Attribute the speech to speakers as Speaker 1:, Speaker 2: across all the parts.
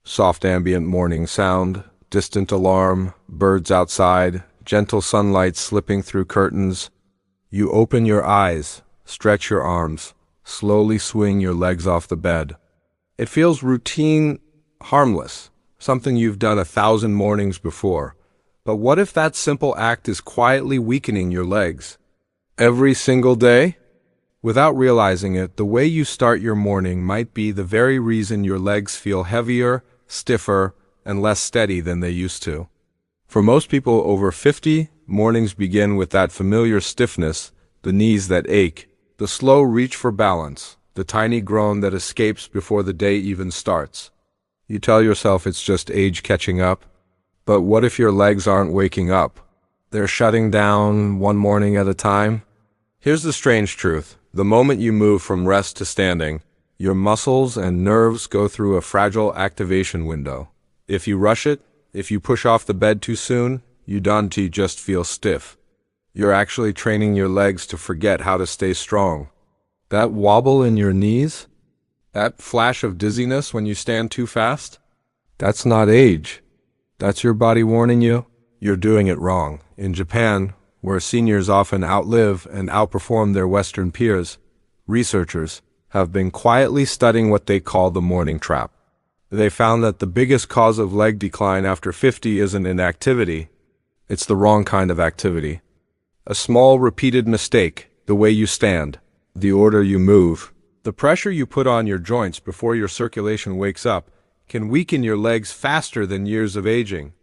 Speaker 1: Soft ambient morning sound, distant alarm, birds outside, gentle sunlight slipping through curtains. You open your eyes, stretch your arms, slowly swing your legs off the bed. It feels routine, harmless, something you've done 1,000 mornings before. But what if that simple act is quietly weakening your legs? Every single day? Without realizing it, the way you start your morning might be the very reason your legs feel heavier, stiffer, and less steady than they used to. For most people over 50, mornings begin with that familiar stiffness, the knees that ache, the slow reach for balance, the tiny groan that escapes before the day even starts. You tell yourself it's just age catching up, but what if your legs aren't waking up? They're shutting down one morning at a time? Here's the strange truth. The moment you move from rest to standing, your muscles and nerves go through a fragile activation window. If you rush it, if you push off the bed too soon, you don't just feel stiff. You're actually training your legs to forget how to stay strong. That wobble in your knees? That flash of dizziness when you stand too fast? That's not age. That's your body warning you you're doing it wrong. In Japan, where seniors often outlive and outperform their Western peers, researchers have been quietly studying what they call the morning trap. They found that the biggest cause of leg decline after 50 isn't inactivity, it's the wrong kind of activity. A small repeated mistake, the way you stand, the order you move, the pressure you put on your joints before your circulation wakes up, can weaken your legs faster than years of aging.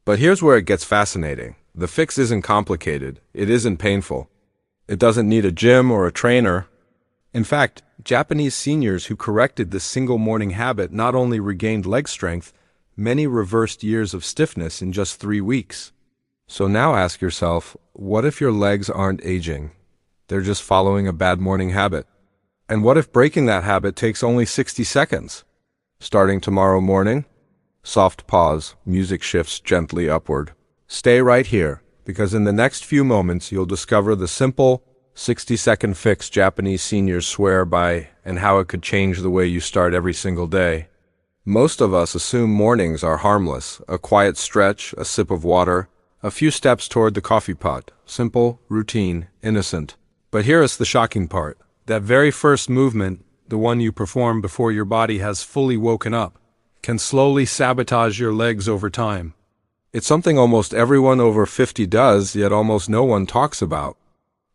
Speaker 1: But here's where it gets fascinating. The fix isn't complicated. It isn't painful. It doesn't need a gym or a trainer. In fact, Japanese seniors who corrected this single morning habit not only regained leg strength, many reversed years of stiffness in just 3 weeks. So now ask yourself, what if your legs aren't aging? They're just following a bad morning habit. And what if breaking that habit takes only 60 seconds? Starting tomorrow morning? Soft pause, music shifts gently upward. Stay right here, because in the next few moments you'll discover the simple, 60-second fix Japanese seniors swear by and how it could change the way you start every single day. Most of us assume mornings are harmless, a quiet stretch, a sip of water, a few steps toward the coffee pot, simple, routine, innocent. But here is the shocking part. That very first movement, the one you perform before your body has fully woken up, can slowly sabotage your legs over time. It's something almost everyone over 50 does, yet almost no one talks about.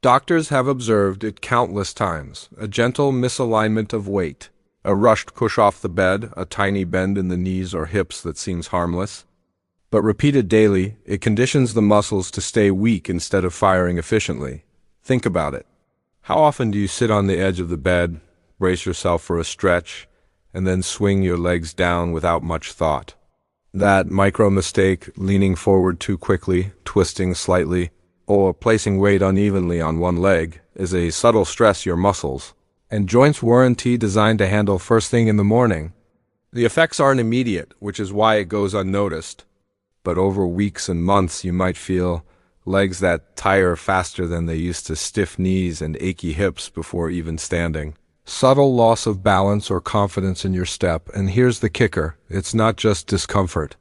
Speaker 1: Doctors have observed it countless times, a gentle misalignment of weight, a rushed push off the bed, a tiny bend in the knees or hips that seems harmless. But repeated daily, it conditions the muscles to stay weak instead of firing efficiently. Think about it. How often do you sit on the edge of the bed, brace yourself for a stretch, and then swing your legs down without much thought? That micro mistake, leaning forward too quickly, twisting slightly, or placing weight unevenly on one leg, is a subtle stress your muscles and joints warranty designed to handle first thing in the morning. The effects aren't immediate, which is why it goes unnoticed. But over weeks and months you might feel legs that tire faster than they used to, stiff knees and achy hips before even standing. Subtle loss of balance or confidence in your step, and here's the kicker, it's not just discomfort.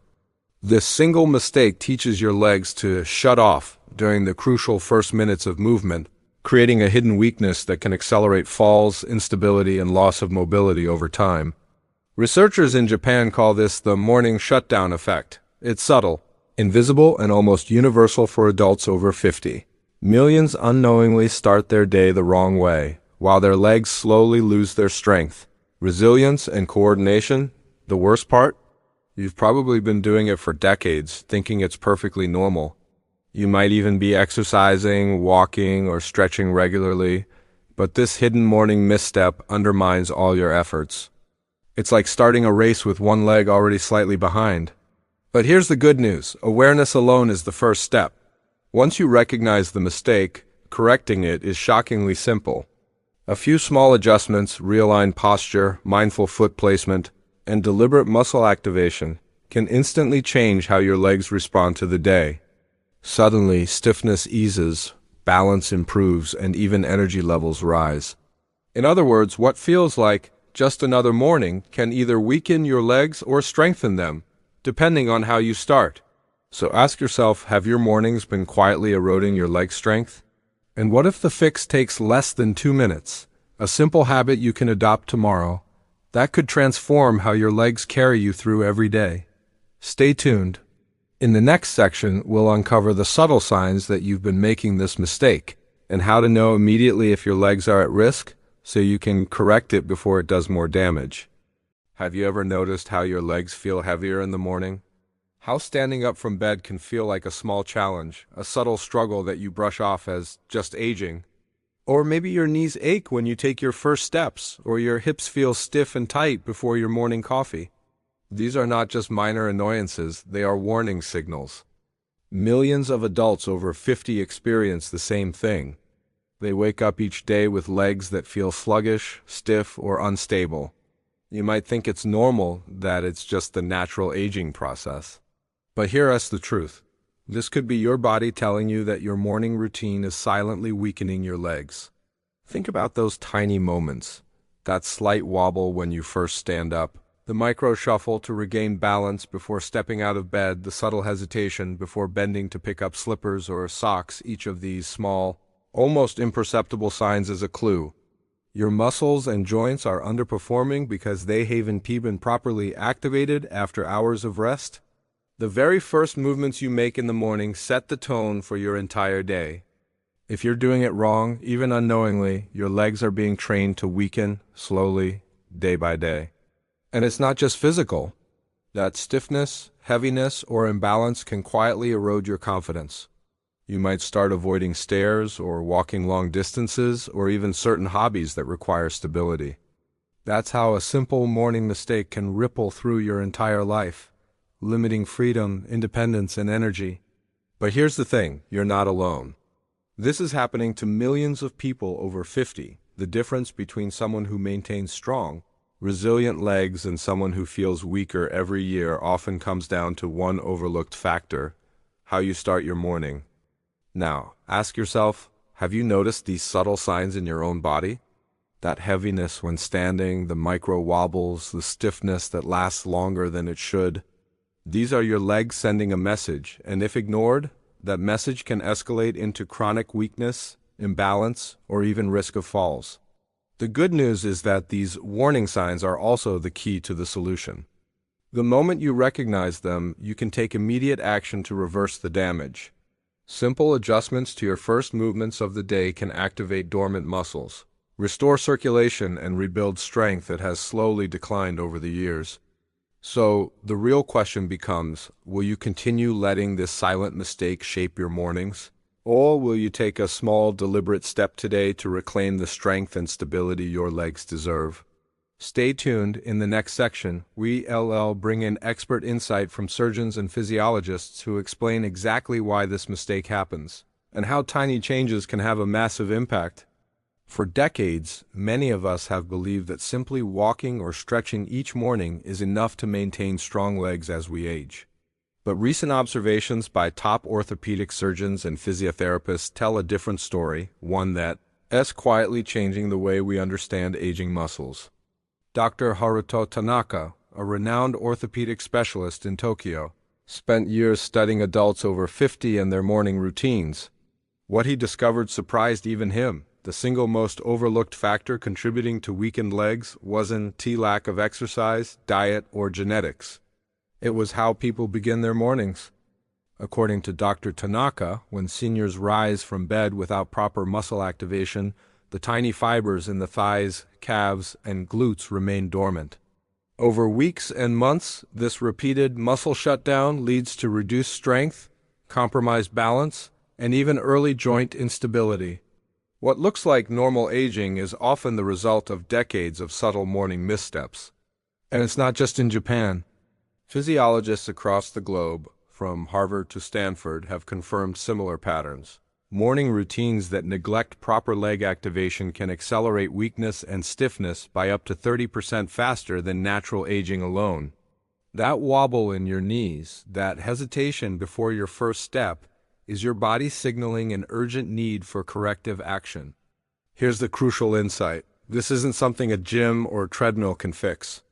Speaker 1: This single mistake teaches your legs to shut off during the crucial first minutes of movement, creating a hidden weakness that can accelerate falls, instability, and loss of mobility over time. Researchers in Japan call this the morning shutdown effect. It's subtle, invisible, and almost universal for adults over 50. Millions unknowingly start their day the wrong way, while their legs slowly lose their strength, resilience, and coordination. The worst part? You've probably been doing it for decades, thinking it's perfectly normal. You might even be exercising, walking, or stretching regularly, but this hidden morning misstep undermines all your efforts. It's like starting a race with one leg already slightly behind. But here's the good news. Awareness alone is the first step. Once you recognize the mistake, correcting it is shockingly simple. A few small adjustments, realigned posture, mindful foot placement, and deliberate muscle activation can instantly change how your legs respond to the day. Suddenly, stiffness eases, balance improves, and even energy levels rise. In other words, what feels like just another morning can either weaken your legs or strengthen them, depending on how you start. So ask yourself, have your mornings been quietly eroding your leg strength? And what if the fix takes less than 2 minutes? A simple habit you can adopt tomorrow. That could transform how your legs carry you through every day. Stay tuned. In the next section, we'll uncover the subtle signs that you've been making this mistake and how to know immediately if your legs are at risk so you can correct it before it does more damage. Have you ever noticed how your legs feel heavier in the morning? How standing up from bed can feel like a small challenge, a subtle struggle that you brush off as just aging. Or maybe your knees ache when you take your first steps, or your hips feel stiff and tight before your morning coffee. These are not just minor annoyances, they are warning signals. Millions of adults over 50 experience the same thing. They wake up each day with legs that feel sluggish, stiff, or unstable. You might think it's normal, that it's just the natural aging process. But hear us the truth. This could be your body telling you that your morning routine is silently weakening your legs. Think about those tiny moments, that slight wobble when you first stand up, the micro shuffle to regain balance before stepping out of bed, the subtle hesitation before bending to pick up slippers or socks. Each of these small, almost imperceptible signs is a clue. Your muscles and joints are underperforming because they haven't been properly activated after hours of rest. The very first movements you make in the morning set the tone for your entire day. If you're doing it wrong, even unknowingly, your legs are being trained to weaken slowly, day by day. And it's not just physical. That stiffness, heaviness, or imbalance can quietly erode your confidence. You might start avoiding stairs or walking long distances or even certain hobbies that require stability. That's how a simple morning mistake can ripple through your entire life, limiting freedom, independence, and energy. But here's the thing, you're not alone. This is happening to millions of people over 50. The difference between someone who maintains strong, resilient legs and someone who feels weaker every year often comes down to one overlooked factor: how you start your morning. Now, ask yourself, have you noticed these subtle signs in your own body? That heaviness when standing, the micro wobbles, the stiffness that lasts longer than it should. These are your legs sending a message, and if ignored, that message can escalate into chronic weakness, imbalance, or even risk of falls. The good news is that these warning signs are also the key to the solution. The moment you recognize them, you can take immediate action to reverse the damage. Simple adjustments to your first movements of the day can activate dormant muscles, restore circulation, and rebuild strength that has slowly declined over the years. So, the real question becomes, will you continue letting this silent mistake shape your mornings? Or will you take a small, deliberate step today to reclaim the strength and stability your legs deserve? Stay tuned. In the next section, we'll bring in expert insight from surgeons and physiologists who explain exactly why this mistake happens, and how tiny changes can have a massive impact. For decades, many of us have believed that simply walking or stretching each morning is enough to maintain strong legs as we age. But recent observations by top orthopedic surgeons and physiotherapists tell a different story, one that is quietly changing the way we understand aging muscles. Dr. Haruto Tanaka, a renowned orthopedic specialist in Tokyo, spent years studying adults over 50 and their morning routines. What he discovered surprised even him. The single most overlooked factor contributing to weakened legs wasn't lack of exercise, diet, or genetics. It was how people begin their mornings. According to Dr. Tanaka, when seniors rise from bed without proper muscle activation, the tiny fibers in the thighs, calves, and glutes remain dormant. Over weeks and months, this repeated muscle shutdown leads to reduced strength, compromised balance, and even early joint instability. What looks like normal aging is often the result of decades of subtle morning missteps. And it's not just in Japan. Physiologists across the globe, from Harvard to Stanford, have confirmed similar patterns. Morning routines that neglect proper leg activation can accelerate weakness and stiffness by up to 30% faster than natural aging alone. That wobble in your knees, that hesitation before your first step, is your body signaling an urgent need for corrective action. Here's the crucial insight. This isn't something a gym or treadmill can fix.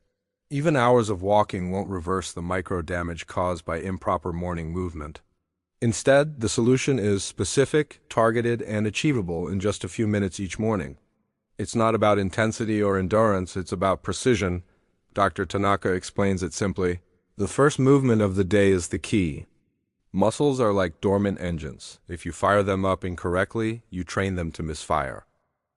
Speaker 1: Even hours of walking won't reverse the micro damage caused by improper morning movement. Instead, the solution is specific, targeted, and achievable in just a few minutes each morning. It's not about intensity or endurance, it's about precision. Dr. Tanaka explains it simply. The first movement of the day is the key. Muscles are like dormant engines. If you fire them up incorrectly, you train them to misfire.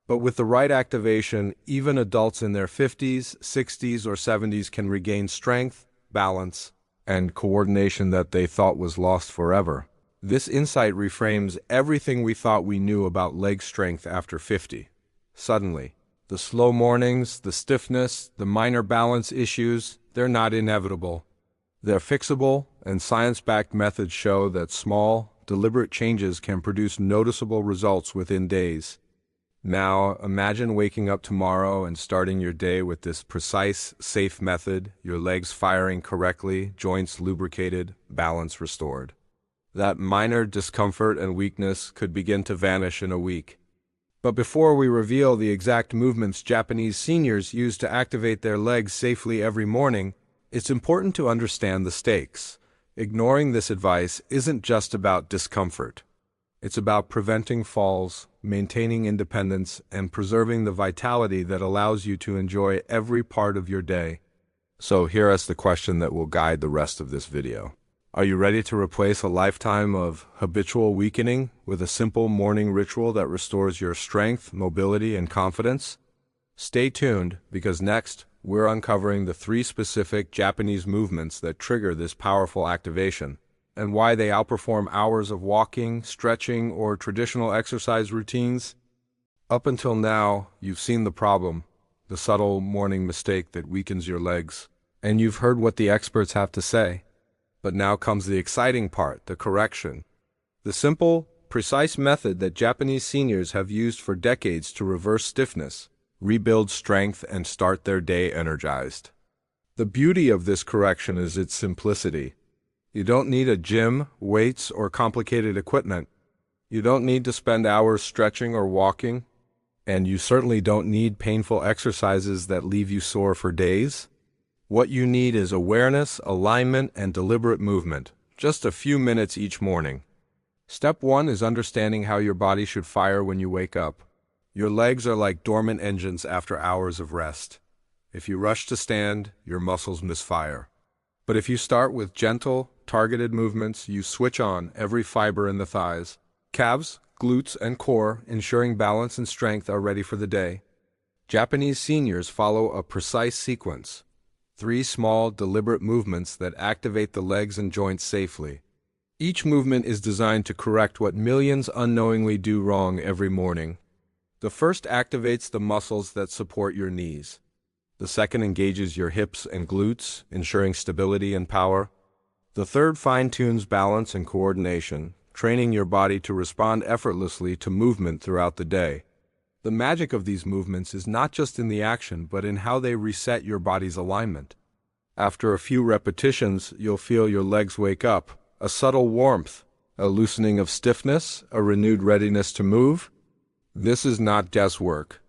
Speaker 1: But with the right activation, even adults in their 50s, 60s, or 70s can regain strength, balance, and coordination that they thought was lost forever. This insight reframes everything we thought we knew about leg strength after 50. Suddenly, the slow mornings, the stiffness, the minor balance issues, they're not inevitable. They're fixable, and science-backed methods show that small, deliberate changes can produce noticeable results within days. Now, imagine waking up tomorrow and starting your day with this precise, safe method, your legs firing correctly, joints lubricated, balance restored. That minor discomfort and weakness could begin to vanish in a week. But before we reveal the exact movements Japanese seniors use to activate their legs safely every morning, it's important to understand the stakes. Ignoring this advice isn't just about discomfort. It's about preventing falls, maintaining independence, and preserving the vitality that allows you to enjoy every part of your day. So here is the question that will guide the rest of this video. Are you ready to replace a lifetime of habitual weakening with a simple morning ritual that restores your strength, mobility, and confidence? Stay tuned, because next, we're uncovering the 3 specific Japanese movements that trigger this powerful activation, and why they outperform hours of walking, stretching, or traditional exercise routines. Up until now, you've seen the problem, the subtle morning mistake that weakens your legs, and you've heard what the experts have to say. But now comes the exciting part, the correction. The simple, precise method that Japanese seniors have used for decades to reverse stiffness, rebuild strength, and start their day energized. The beauty of this correction is its simplicity. You don't need a gym, weights, or complicated equipment. You don't need to spend hours stretching or walking. And you certainly don't need painful exercises that leave you sore for days. What you need is awareness, alignment, and deliberate movement, just a few minutes each morning. Step 1 is understanding how your body should fire when you wake up. Your legs are like dormant engines after hours of rest. If you rush to stand, your muscles misfire. But if you start with gentle, targeted movements, you switch on every fiber in the thighs. Calves, glutes, and core, ensuring balance and strength, are ready for the day. Japanese seniors follow a precise sequence. 3 small, deliberate movements that activate the legs and joints safely. Each movement is designed to correct what millions unknowingly do wrong every morning. The first activates the muscles that support your knees. The second engages your hips and glutes, ensuring stability and power. The third fine-tunes balance and coordination, training your body to respond effortlessly to movement throughout the day. The magic of these movements is not just in the action, but in how they reset your body's alignment. After a few repetitions, you'll feel your legs wake up, a subtle warmth, a loosening of stiffness, a renewed readiness to move. This is not guesswork.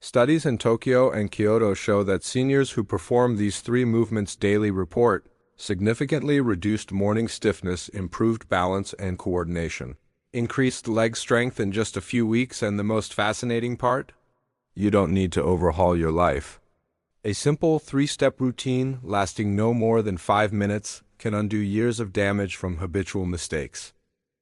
Speaker 1: Studies in Tokyo and Kyoto show that seniors who perform these 3 movements daily report significantly reduced morning stiffness, improved balance and coordination, increased leg strength in just a few weeks, and the most fascinating part? You don't need to overhaul your life. A simple 3-step routine lasting no more than 5 minutes can undo years of damage from habitual mistakes.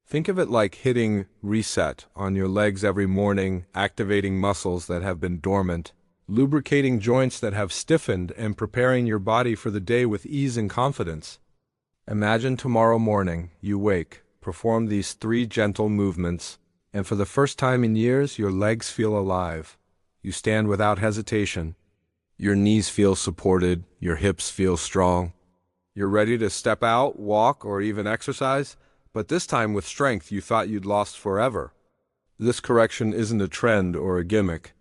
Speaker 1: Think of it like hitting reset on your legs every morning, activating muscles that have been dormant, lubricating joints that have stiffened, and preparing your body for the day with ease and confidence. Imagine tomorrow morning, you wake, perform these 3 gentle movements, and for the first time in years, your legs feel alive. You stand without hesitation. Your knees feel supported, your hips feel strong. You're ready to step out, walk, or even exercise, but this time with strength you thought you'd lost forever. This correction isn't a trend or a gimmick.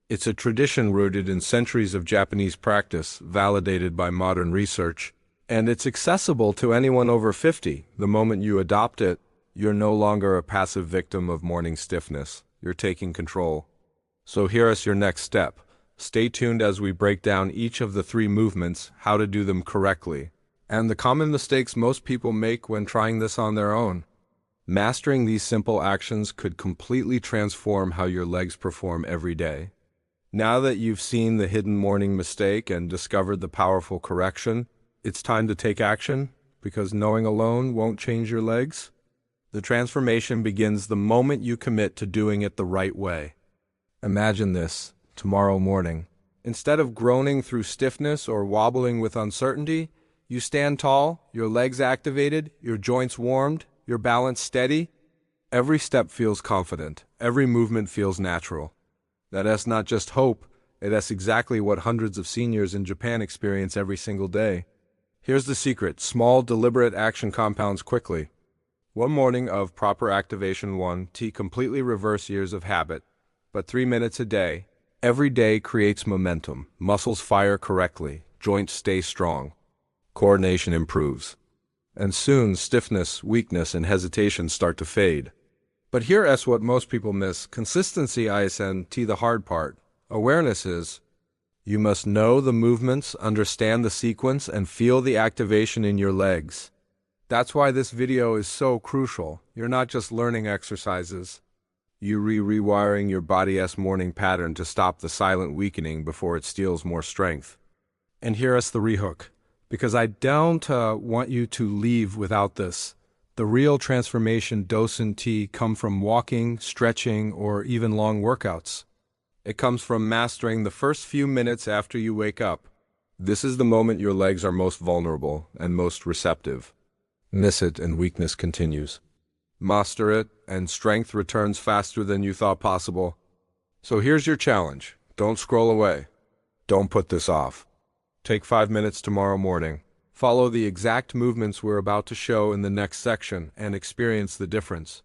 Speaker 1: It's a tradition rooted in centuries of Japanese practice, validated by modern research, and it's accessible to anyone over 50. The moment you adopt it, you're no longer a passive victim of morning stiffness. You're taking control. So here is your next step. Stay tuned as we break down each of the three movements, how to do them correctly, and the common mistakes most people make when trying this on their own. Mastering these simple actions could completely transform how your legs perform every day. Now that you've seen the hidden morning mistake and discovered the powerful correction, it's time to take action, because knowing alone won't change your legs. The transformation begins the moment you commit to doing it the right way. Imagine this, tomorrow morning. Instead of groaning through stiffness or wobbling with uncertainty, you stand tall, your legs activated, your joints warmed, your balance steady. Every step feels confident, every movement feels natural. That's not just hope, that's exactly what hundreds of seniors in Japan experience every single day. Here's the secret: small, deliberate action compounds quickly. One morning of proper activation, 1T completely reverse years of habit, but 3 minutes a day. Every day creates momentum, muscles fire correctly, joints stay strong, coordination improves. And soon stiffness, weakness, and hesitation start to fade. But here's what most people miss: consistency isn't the hard part. Awareness is. You must know the movements, understand the sequence, and feel the activation in your legs. That's why this video is so crucial. You're not just learning exercises. You're rewiring your body's morning pattern to stop the silent weakening before it steals more strength. And here's the rehook, because I don't want you to leave without this. The real transformation doesn't come from walking, stretching, or even long workouts. It comes from mastering the first few minutes after you wake up. This is the moment your legs are most vulnerable and most receptive. Miss it and weakness continues. Master it and strength returns faster than you thought possible. So here's your challenge. Don't scroll away. Don't put this off. Take 5 minutes tomorrow morning. Follow the exact movements we're about to show in the next section and experience the difference.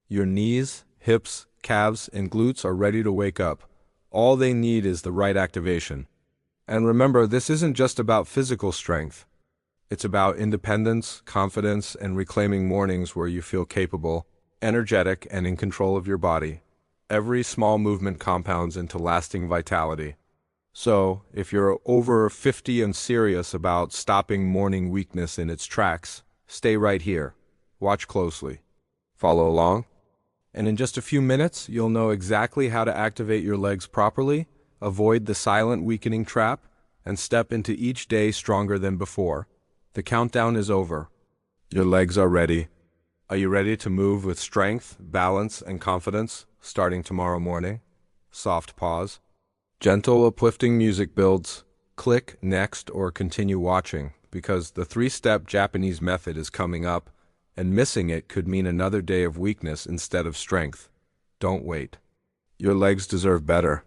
Speaker 1: Your knees, hips, calves, and glutes are ready to wake up. All they need is the right activation. And remember, this isn't just about physical strength. It's about independence, confidence, and reclaiming mornings where you feel capable, energetic, and in control of your body. Every small movement compounds into lasting vitality. So, if you're over 50 and serious about stopping morning weakness in its tracks, stay right here. Watch closely. Follow along. And in just a few minutes, you'll know exactly how to activate your legs properly, avoid the silent weakening trap, and step into each day stronger than before. The countdown is over. Your legs are ready. Are you ready to move with strength, balance, and confidence, starting tomorrow morning? Soft pause. Gentle, uplifting music builds. Click next or continue watching, because the 3-step Japanese method is coming up, and missing it could mean another day of weakness instead of strength. Don't wait. Your legs deserve better.